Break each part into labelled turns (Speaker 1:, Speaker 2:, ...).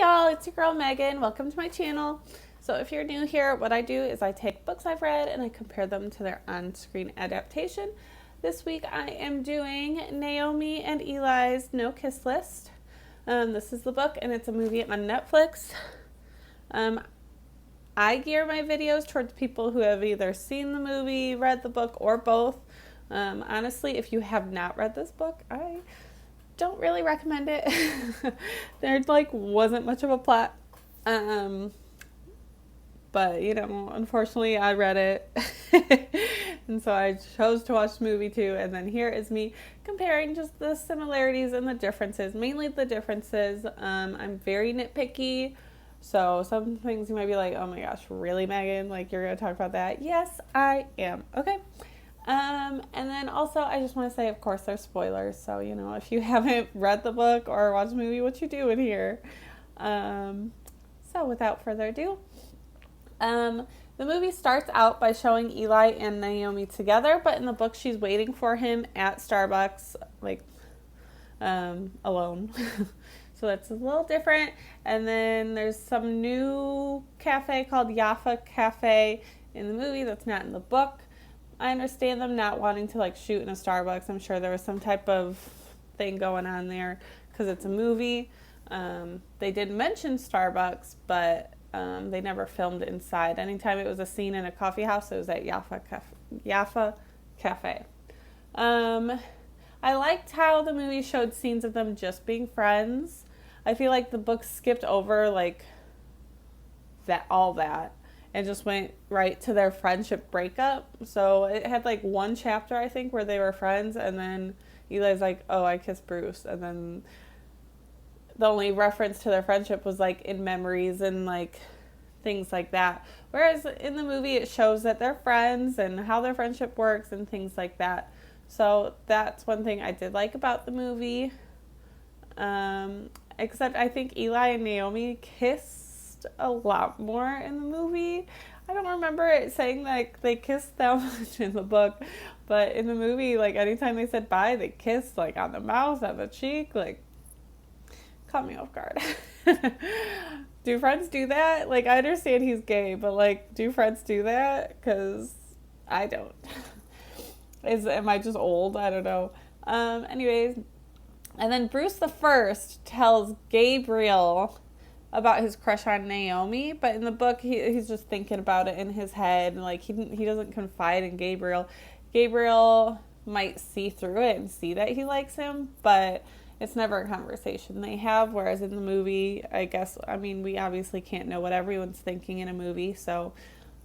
Speaker 1: y'all, it's your girl Megan. Welcome to my channel. So if you're new here, what I do is I take books I've read and I compare them to their on-screen adaptation. This week I am doing Naomi and Eli's No Kiss List. This is the book and it's a movie on Netflix. I gear my videos towards people who have either seen the movie, read the book, or both. Honestly, if you have not read this book, I don't really recommend it. There wasn't much of a plot. But unfortunately I read it. And so I chose to watch the movie too. And then here is me comparing just the similarities and the differences, mainly the differences. I'm very nitpicky. So some things you might be like, oh my gosh, really, Megan? Like, you're going to talk about that? Yes, I am. Okay. And then also I just want to say, of course, there's spoilers. So, if you haven't read the book or watched the movie, what you doing here? So without further ado, the movie starts out by showing Eli and Naomi together, but in the book she's waiting for him at Starbucks, alone. So that's a little different. And then there's some new cafe called Jaffa Cafe in the movie that's not in the book. I understand them not wanting to shoot in a Starbucks. I'm sure there was some type of thing going on there because it's a movie. They did mention Starbucks, but they never filmed inside. Anytime it was a scene in a coffee house, it was at Jaffa Cafe. I liked how the movie showed scenes of them just being friends. I feel like the book skipped over all that and just went right to their friendship breakup. So it had one chapter, I think, where they were friends, and then Eli's like, oh, I kissed Bruce, and then the only reference to their friendship was in memories and things like that. Whereas in the movie it shows that they're friends and how their friendship works and things like that. So that's one thing I did like about the movie. Except I think Eli and Naomi kissed a lot more in the movie. I don't remember it saying they kissed that much in the book, but in the movie, anytime they said bye, they kissed on the mouth, on the cheek, caught me off guard. Do friends do that? I understand he's gay, but do friends do that? Because I don't. Am I just old? I don't know. Anyways, and then Bruce the First tells Gabriel about his crush on Naomi, but in the book he's just thinking about it in his head. He doesn't confide in Gabriel. Gabriel might see through it and see that he likes him, but it's never a conversation they have. Whereas in the movie, we obviously can't know what everyone's thinking in a movie, so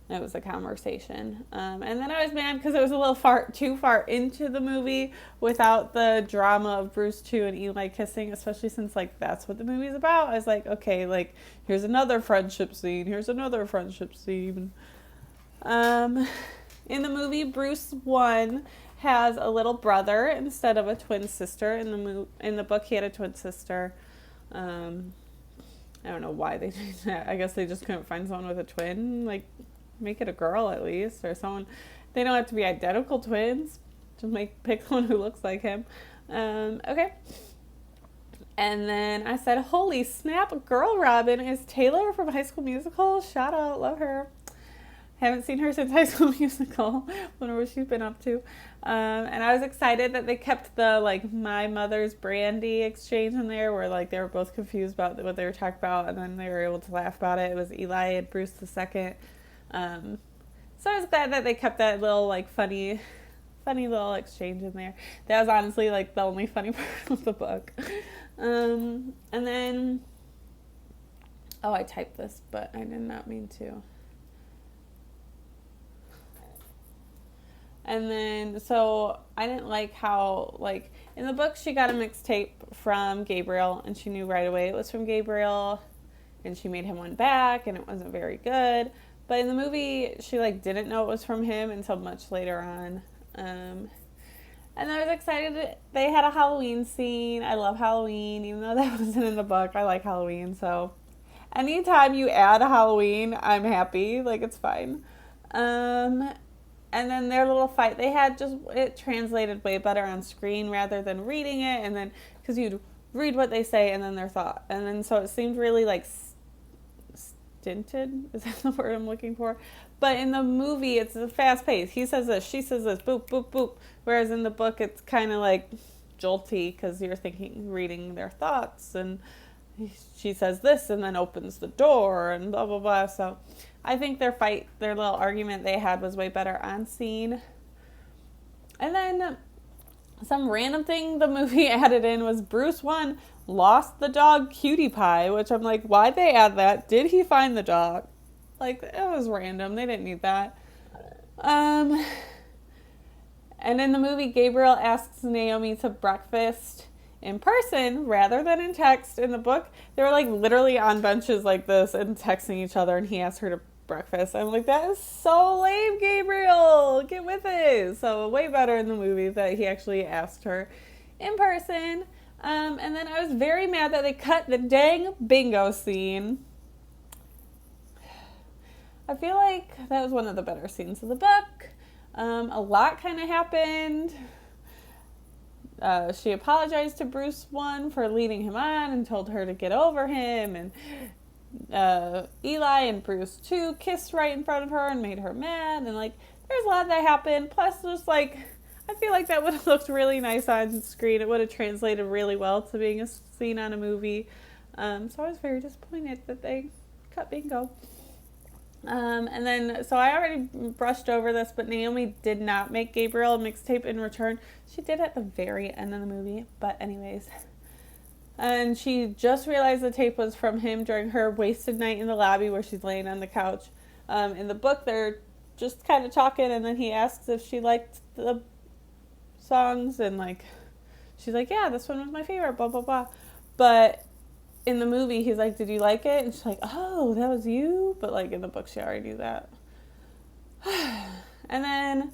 Speaker 1: it was a conversation. And then I was mad because it was a little too far into the movie without the drama of Bruce 2 and Eli kissing, especially since that's what the movie's about. I was like, okay, here's another friendship scene. Here's another friendship scene. In the movie, Bruce 1 has a little brother instead of a twin sister. In the book, he had a twin sister. I don't know why they did that. I guess they just couldn't find someone with a twin. Make it a girl at least, or someone. They don't have to be identical twins. Just pick someone who looks like him. Okay. And then I said, holy snap, Girl Robin is Taylor from High School Musical. Shout out, love her. Haven't seen her since High School Musical. Wonder what she's been up to. And I was excited that they kept the my mother's Brandy exchange in there, where they were both confused about what they were talking about, and then they were able to laugh about it. It was Eli and Bruce the second. So I was glad that they kept that little funny little exchange in there. That was honestly the only funny part of the book. And then I typed this, but I did not mean to. And then, so I didn't like how, in the book, she got a mixtape from Gabriel, and she knew right away it was from Gabriel, and she made him one back, and it wasn't very good. But in the movie, she, didn't know it was from him until much later on. And I was excited. They had a Halloween scene. I love Halloween, even though that wasn't in the book. I like Halloween, so anytime you add a Halloween, I'm happy. It's fine. And then their little fight they had, it translated way better on screen rather than reading it. And then, because you'd read what they say and then their thought. And then so it seemed really like stinted. Is that the word I'm looking for? But in the movie, it's a fast pace. He says this, she says this, boop, boop, boop. Whereas in the book, it's kind of like jolty because you're reading their thoughts, and she says this and then opens the door and blah, blah, blah. So I think their little argument they had was way better on scene. And then some random thing the movie added in was Bruce 1 lost the dog Cutie Pie, which I'm like, why'd they add that? Did he find the dog? Like, it was random. They didn't need that. And in the movie, Gabriel asks Naomi to breakfast in person rather than in text. In the book, they were like literally on benches like this and texting each other, and he asked her to breakfast. I'm like, that is so lame, Gabriel. Get with it. So way better in the movie that he actually asked her in person. And then I was very mad that they cut the dang bingo scene. I feel like that was one of the better scenes of the book. A lot kind of happened. She apologized to Bruce 1 for leading him on and told her to get over him. And Eli and Bruce 2 kissed right in front of her and made her mad. And like, there's a lot that happened. Plus, just like, I feel like that would have looked really nice on screen. It would have translated really well to being a scene on a movie. So I was very disappointed that they cut bingo. And then, so I already brushed over this, but Naomi did not make Gabriel a mixtape in return. She did at the very end of the movie, but anyways. And she just realized the tape was from him during her wasted night in the lobby where she's laying on the couch. In the book, they're just kind of talking, and then he asks if she liked the songs, and like, she's like, yeah, this one was my favorite, blah, blah, blah. But in the movie, he's like, did you like it? And she's like, oh, that was you? But like in the book, she already knew that. And then,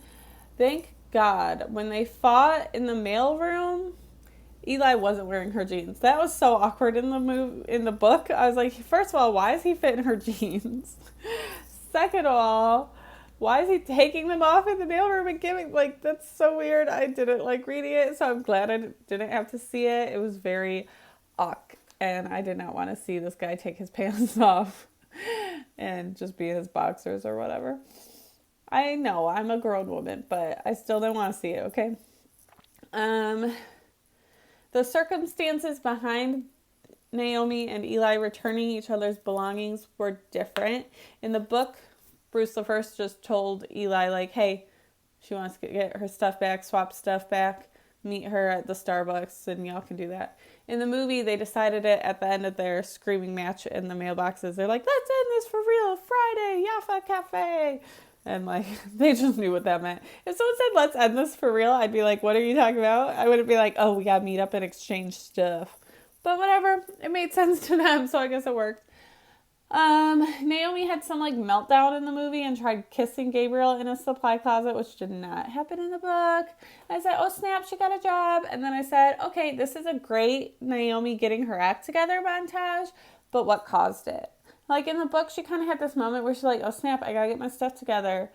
Speaker 1: thank God, when they fought in the mailroom, Eli wasn't wearing her jeans. That was so awkward in the book. I was like, first of all, why is he fitting her jeans? Second of all, why is he taking them off in the mailroom and giving, like, that's so weird. I didn't like reading it, so I'm glad I didn't have to see it. It was very awkward. And I did not want to see this guy take his pants off and just be in his boxers or whatever. I know, I'm a grown woman, but I still don't want to see it, okay? The circumstances behind Naomi and Eli returning each other's belongings were different. In the book, Bruce the First just told Eli, like, hey, she wants to get her stuff back, swap stuff back, meet her at the Starbucks, and y'all can do that. In the movie, they decided it at the end of their screaming match in the mailboxes. They're like, let's end this for real, Friday, Jaffa Cafe. And like, they just knew what that meant. If someone said, let's end this for real, I'd be like, what are you talking about? I wouldn't be like, oh, we gotta meet up and exchange stuff. But whatever, it made sense to them, so I guess it worked. Naomi had some like meltdown in the movie and tried kissing Gabriel in a supply closet, which did not happen in the book. I said, oh snap, she got a job. And then I said, okay, this is a great Naomi getting her act together montage, but what caused it? Like in the book, she kind of had this moment where she's like, oh snap, I gotta get my stuff together.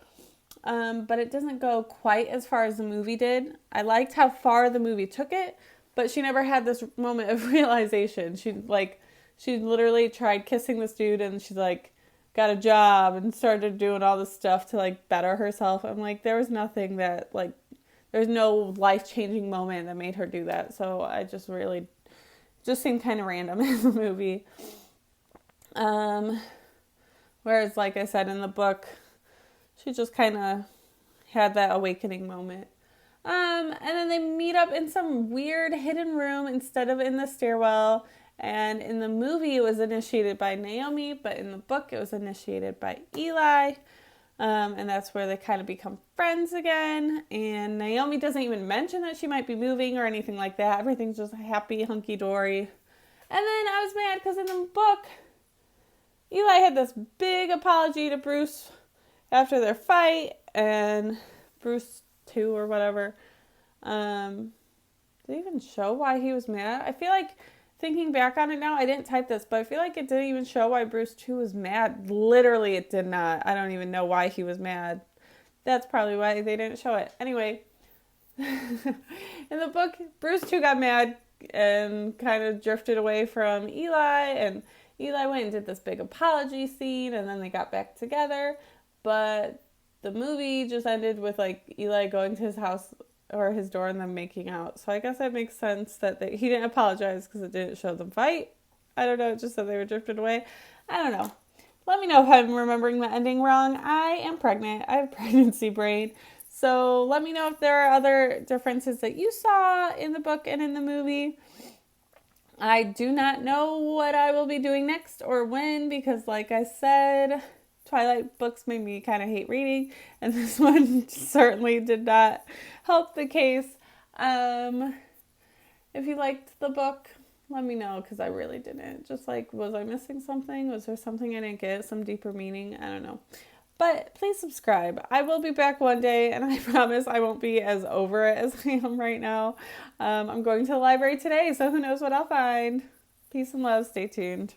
Speaker 1: But it doesn't go quite as far as the movie did. I liked how far the movie took it, but she never had this moment of realization. She literally tried kissing this dude and she's like, got a job and started doing all this stuff to like better herself. I'm like, there was nothing that like, there's no life-changing moment that made her do that. So I just seemed kind of random in the movie. Whereas like I said in the book, she just kind of had that awakening moment. And then they meet up in some weird hidden room instead of in the stairwell. And in the movie, it was initiated by Naomi, but in the book, it was initiated by Eli. And that's where they kind of become friends again. And Naomi doesn't even mention that she might be moving or anything like that. Everything's just happy, hunky-dory. And then I was mad because in the book, Eli had this big apology to Bruce after their fight. And Bruce 2 or whatever. Did it even show why he was mad? I feel like, thinking back on it now, I didn't type this, but I feel like it didn't even show why Bruce 2 was mad. Literally, it did not. I don't even know why he was mad. That's probably why they didn't show it. Anyway, in the book, Bruce 2 got mad and kind of drifted away from Eli, and Eli went and did this big apology scene, and then they got back together. But the movie just ended with like Eli going to his house or his door and them making out. So I guess that makes sense that he didn't apologize because it didn't show them fight. I don't know, it just said they were drifted away. I don't know. Let me know if I'm remembering the ending wrong. I am pregnant. I have pregnancy brain. So let me know if there are other differences that you saw in the book and in the movie. I do not know what I will be doing next or when, because like I said, Twilight books made me kind of hate reading, and this one certainly did not help the case. If you liked the book, let me know, because I really didn't. Just like, was I missing something? Was there something I didn't get? Some deeper meaning? I don't know. But please subscribe. I will be back one day, and I promise I won't be as over it as I am right now. I'm going to the library today, so who knows what I'll find. Peace and love. Stay tuned.